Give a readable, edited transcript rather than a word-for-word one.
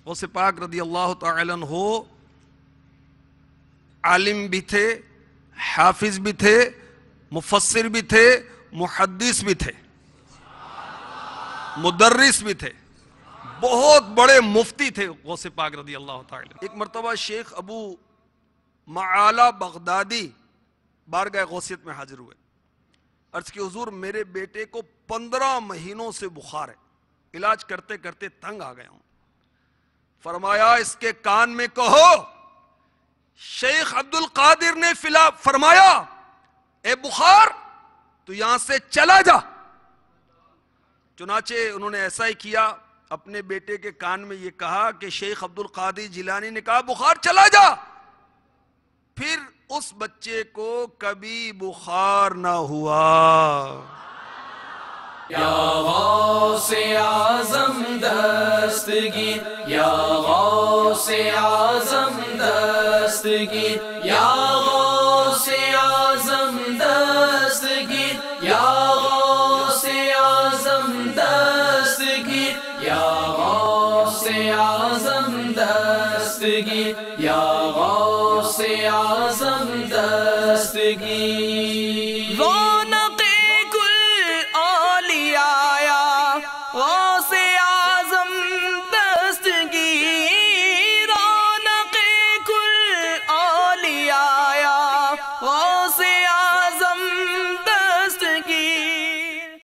غوث پاک رضی اللہ تعالیٰ عنہ عالم بھی تھے، حافظ بھی تھے، مفسر بھی تھے، محدث بھی تھے، مدرس بھی تھے، بہت بڑے مفتی تھے غوث پاک رضی اللہ تعالیٰ. ایک مرتبہ شیخ ابو معالی بغدادی بارگاہ غوثیت میں حاضر ہوئے. عرض کی حضور میرے بیٹے کو 15 مہینوں سے بخار ہے، علاج کرتے کرتے تنگ آ گیا ہوں. فرمایا اس کے کان میں کہو شیخ عبد القادر نے فرمایا اے بخار تو یہاں سے چلا جا. چنانچہ انہوں نے ایسا ہی کیا، اپنے بیٹے کے کان میں یہ کہا کہ شیخ عبد القادر جیلانی نے کہا بخار چلا جا. پھر اس بچے کو کبھی بخار نہ ہوا. یا غوث اعظم دستگیر، یا غوث اعظم دستگیر، یا غوث اعظم دستگیر، یا غوث اعظم دستگیر، یا غوث اعظم دستگیر، یا غوث اعظم دستگیر.